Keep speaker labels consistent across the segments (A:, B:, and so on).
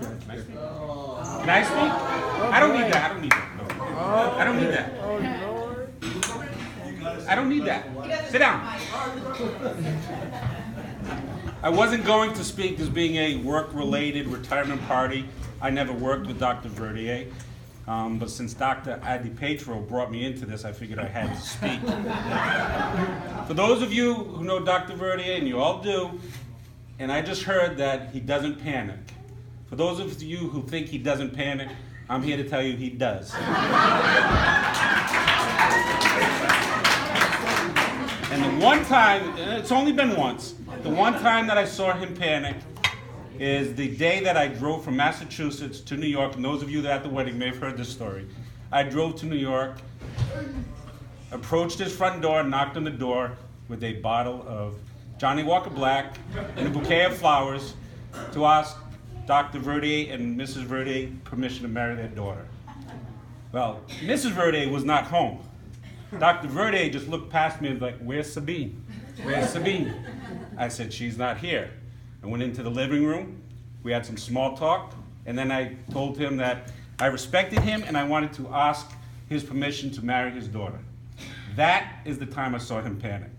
A: Can I speak? Can I speak? I don't need that. I don't need that. No. I don't need that. I don't need that. Sit down. I wasn't going to speak as being a work-related retirement party. I never worked with Dr. Verdier. But since Dr. Adi Petro brought me into this, I figured I had to speak. For those of you who know Dr. Verdier, and you all do, and I just heard that he doesn't panic. For those of you who think he doesn't panic, I'm here to tell you he does. And the one time, it's only been once, the one time that I saw him panic is the day that I drove from Massachusetts to New York, and those of you that are at the wedding may have heard this story. I drove to New York, approached his front door, knocked on the door with a bottle of Johnny Walker Black and a bouquet of flowers to ask Dr. Verdier and Mrs. Verdier permission to marry their daughter. Well, Mrs. Verdier was not home. Dr. Verdier just looked past me and was like, "Where's Sabine? Where's Sabine?" I said, "She's not here." I went into the living room, we had some small talk, and then I told him that I respected him and I wanted to ask his permission to marry his daughter. That is the time I saw him panic.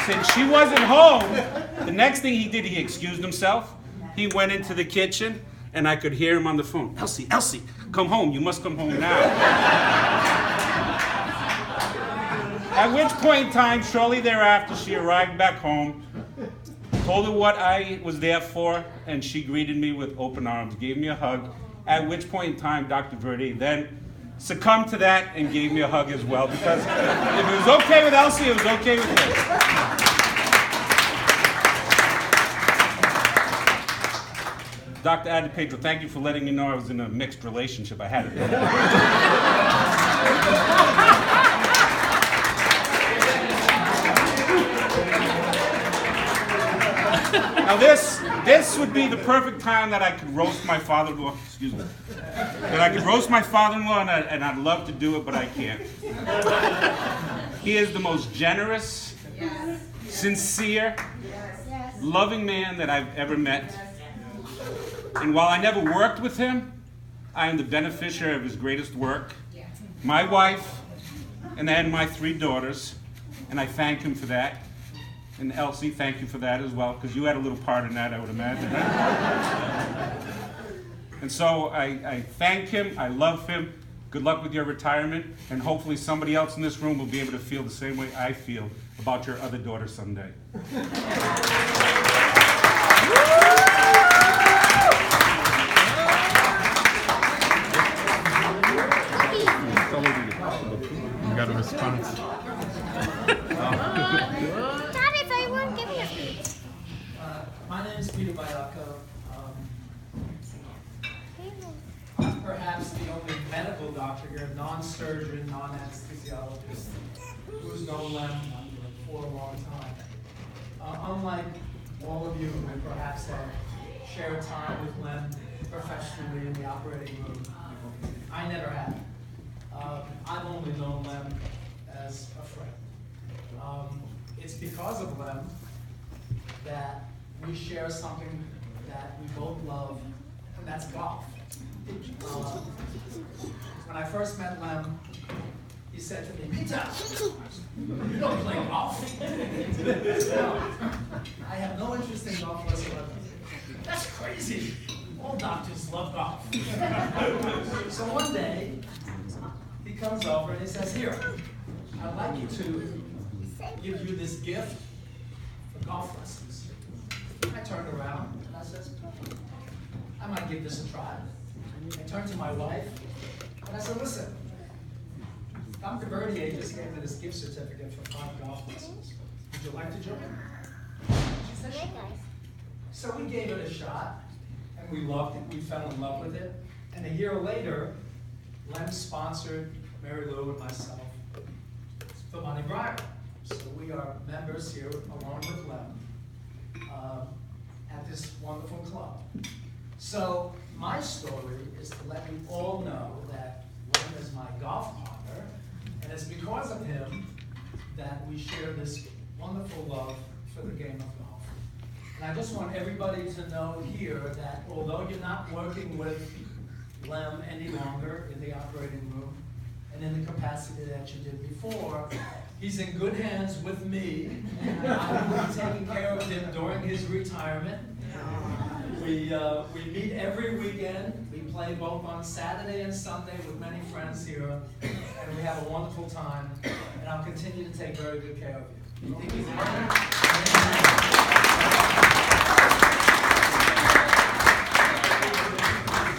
A: Since she wasn't home, the next thing he did, he excused himself. He went into the kitchen and I could hear him on the phone. Elsie, come home, you must come home now." At which point in time, shortly thereafter, she arrived back home, told her what I was there for, and she greeted me with open arms, gave me a hug, at which point in time, Dr. Verdier then succumbed to that and gave me a hug as well, because if it was okay with Elsie, it was okay with him. Dr. Adi Petro, thank you for letting me know I was in a mixed relationship. I had it. Now this would be the perfect time that I could roast my father-in-law, excuse me, that I could roast my father-in-law, and I'd love to do it, but I can't. He is the most generous, sincere, loving man that I've ever met. And while I never worked with him, I am the beneficiary of his greatest work, my wife, and then my 3 daughters, and I thank him for that. And Elsie, thank you for that as well, because you had a little part in that, I would imagine. Right? And so I thank him, I love him. Good luck with your retirement, and hopefully somebody else in this room will be able to feel the same way I feel about your other daughter someday.
B: You got a response.
C: My name is Peter Bayako. I'm perhaps the only medical doctor here, non-surgeon, non-anesthesiologist, who's known Lem for a long time. Unlike all of you who perhaps have shared time with Lem professionally in the operating room, I never have. I've only known Lem as a friend. It's because of Lem that we share something that we both love, and that's golf. When I first met Lem, he said to me, "Peter, you don't play golf." No, I have no interest in golf whatsoever. That's crazy. All doctors love golf. So one day, he comes over and he says, "Here, I'd like you to give you this gift for golf lessons." I turned around and I said, "I might give this a try." I turned to my wife and I said, "Listen, Dr. Verdier just gave me this gift certificate for 5 golf lessons. Would you like to join?" She said, "Sure." So we gave it a shot and we loved it. We fell in love with it. And a year later, Lem sponsored Mary Lou and myself for Monty Briar. So we are members here along with Lem at this wonderful club. So my story is to let you all know that Lem is my golf partner, and it's because of him that we share this wonderful love for the game of golf. And I just want everybody to know here that although you're not working with Lem any longer in the operating room and in the capacity that you did before, he's in good hands with me. I will be taking care of him during his retirement. We meet every weekend. We play both on Saturday and Sunday with many friends here, and we have a wonderful time. And I'll continue to take very good care of you.